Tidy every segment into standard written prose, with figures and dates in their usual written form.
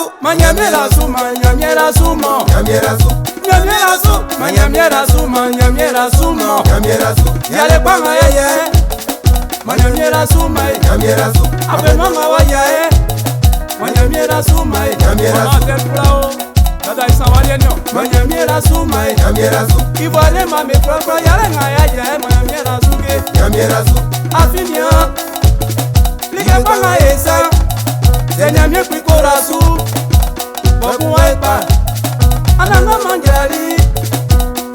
su, manyamiera su, manyamiera sumo. Nyamiera su, nyamiera su, manyamiera su, manyamiera sumo. Nyamiera su, yale kwanga yeye. Manyamiera su mai, nyamiera su. Ape mama wa yeye. Manyamiera su mai, nyamiera su. Dada isawalienyo, manyamiera su mai, nyamiera su. Ivoile mame propre yale ngaya yeye, manyamiera su ke. Nyamiera su, afinia. Lige kwanga yesa. Nyamie kwikora su. Boku waipa. Ananga manjali.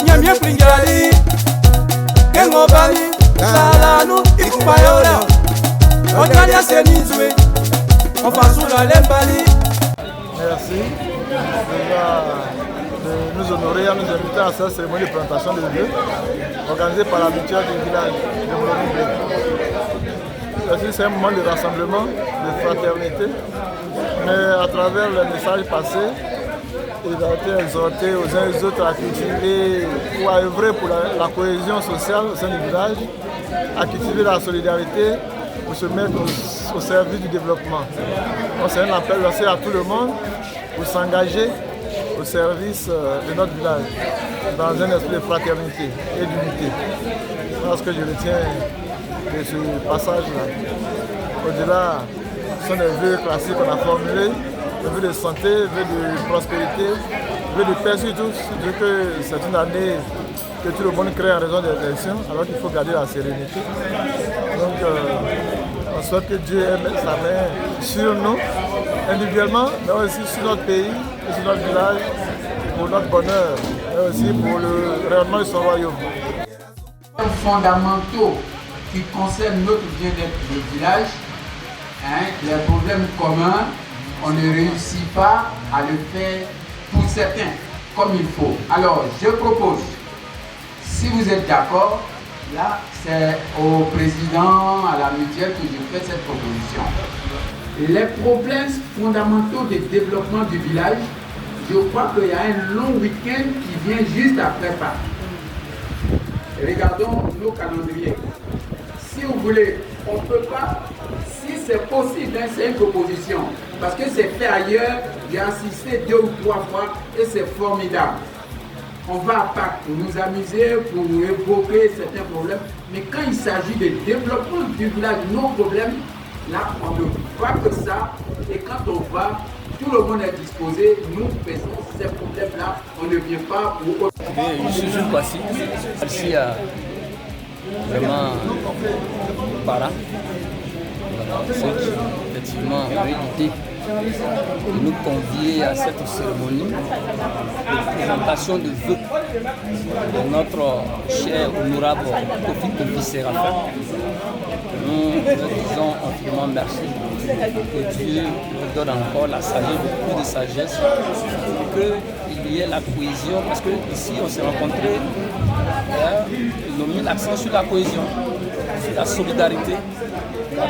Nyamie kwinjali. Kengo bali. Salanu ikubayora. Ojalia senizwe. Ofasula lembali. Merci de nous honorer à nous inviter à cette cérémonie de plantation de lieux organisée par la mutuelle du village de Moronoublé. C'est un moment de rassemblement, de fraternité, mais à travers le message passé, il a été exhorté aux uns et aux autres à cultiver ou à œuvrer pour la cohésion sociale au sein du village, à cultiver la solidarité pour se mettre au service du développement. C'est un appel lancé à tout le monde pour s'engager au service de notre village dans un esprit de fraternité et d'unité. C'est ce que je retiens de ce passage-là. Au-delà, ce sont des vœux classiques qu'on a formulés, des vœux de santé, des vœux de prospérité, des vœux de paix surtout, vu que c'est une année que tout le monde crée en raison des élections, alors qu'il faut garder la sérénité. Donc, on souhaite que Dieu mette sa main sur nous, individuellement, mais aussi sur notre pays et sur notre village, pour notre bonheur, mais aussi pour le rayonnement de son royaume. Fondamentaux qui concernent notre bien-être du village, les problèmes communs, on ne réussit pas à le faire pour certains, comme il faut. Alors, je propose, si vous êtes d'accord, là, c'est au président, à la mutuelle que je fais cette proposition. Les problèmes fondamentaux de développement du village, je crois qu'il y a un long week-end qui vient juste après Pâques. Regardons nos calendriers. Si vous voulez, on ne peut pas, si c'est possible, c'est une proposition. Parce que c'est fait ailleurs, j'ai assisté 2 ou 3 fois et c'est formidable. On va à Pâques pour nous amuser, pour évoquer certains problèmes. Mais quand il s'agit de développement du village, nos problèmes, là, on ne voit que ça. Et quand on va, tout le monde est disposé. Nous faisons ces problèmes-là. On ne vient pas pour... Je suis Jules Kwasi. Merci à vraiment Para. C'est effectivement l'idée de nous convier à cette cérémonie de présentation de vœux de notre cher honorable Kofi Kofi Séraphin. Nous disons infiniment merci. Que Dieu nous donne encore la sagesse, beaucoup de sagesse, qu'il y ait la cohésion, parce que ici on s'est rencontrés, ils ont mis l'accent sur la cohésion, sur la solidarité.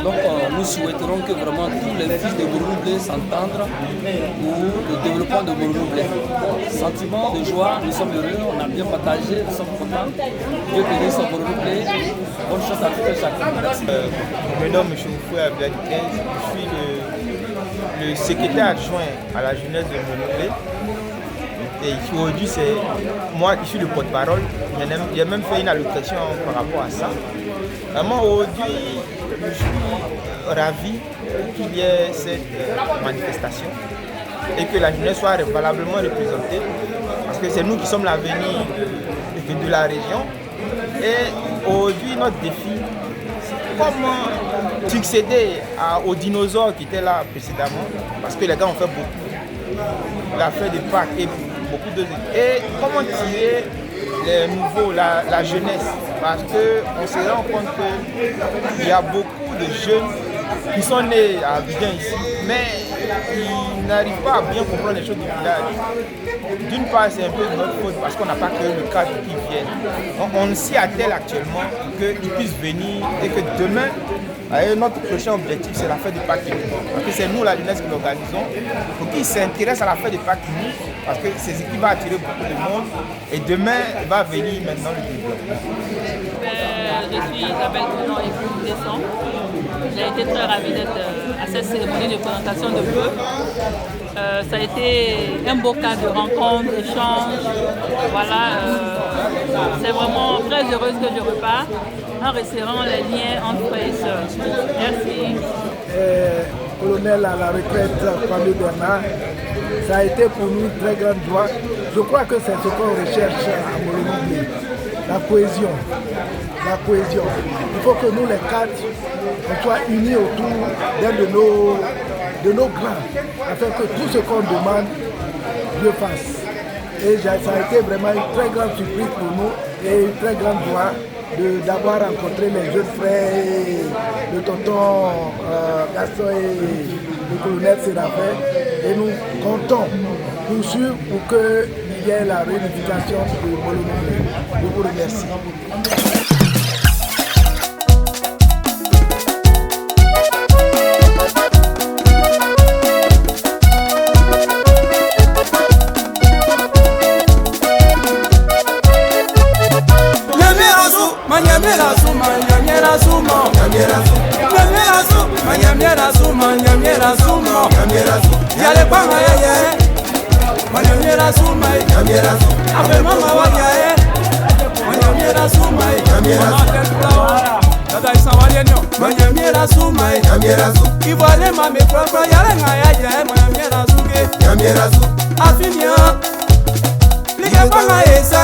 Donc nous souhaiterons que vraiment tous les fils de Moronoublé s'entendent pour le développement de Moronoublé. Sentiment de joie, nous sommes heureux, on a bien partagé, nous sommes contents. Dieu bénisse Moronoublé. Bonne chance à tout et chacun. Merci. Je me nomme M. Moufoué Abdel 15, je suis le secrétaire adjoint à la jeunesse de Moronoublé. Et aujourd'hui, c'est moi qui suis le porte-parole. J'ai même fait une allocution par rapport à ça. Vraiment, aujourd'hui, je suis ravi qu'il y ait cette manifestation et que la jeunesse soit valablement représentée, parce que c'est nous qui sommes l'avenir de la région. Et aujourd'hui, notre défi, c'est comment succéder aux dinosaures qui étaient là précédemment, parce que les gars ont fait beaucoup. L'affaire des Pâques et beaucoup d'autres. Et comment tirer les nouveaux, la jeunesse, parce qu'on se rend compte qu'il y a beaucoup de jeunes qui sont nés à Abidjan ici, mais ils n'arrivent pas à bien comprendre les choses du village. D'une part, c'est un peu de notre faute parce qu'on n'a pas créé le cadre qui viennent. On s'y attelle actuellement qu'ils puissent venir et que demain, notre prochain objectif, c'est la fête de Pâques. Parce que c'est nous, la jeunesse, qui l'organisons. Il faut qu'ils s'intéressent à la fête de Pâques, parce que c'est ce qui va attirer beaucoup de monde. Et demain, va venir maintenant le développement. Je suis Isabelle Conan, épouse décembre. J'ai été très ravie d'être à cette cérémonie de présentation de vœux. Ça a été un beau cas de rencontre, d'échange. Voilà, c'est vraiment très heureuse que je repars en resserrant les liens entre frères et sœurs. Merci. Colonel à la retraite, Kwame Bernard, ça a été pour nous une très grande joie. Je crois que c'est ce qu'on recherche à Molono-Blé, la cohésion. La cohésion. Il faut que nous les quatre, on soit unis autour d'un de nos grands, afin que tout ce qu'on demande, Dieu fasse. Et ça a été vraiment une très grande surprise pour nous et une très grande joie d'avoir rencontré les jeunes frères, le tonton Gaston et le colonel Séraphin. Et nous comptons pour sûr pour qu'il y ait la réunification de Molono-Blé. Je vous remercie. Yale kwanga yeye manyamira sumai abe mama waye manyamira sumai dada isawalenyo manyamira sumai ibole mame kwakwa yale ngaya manyamira suke afinia lige kwanga esa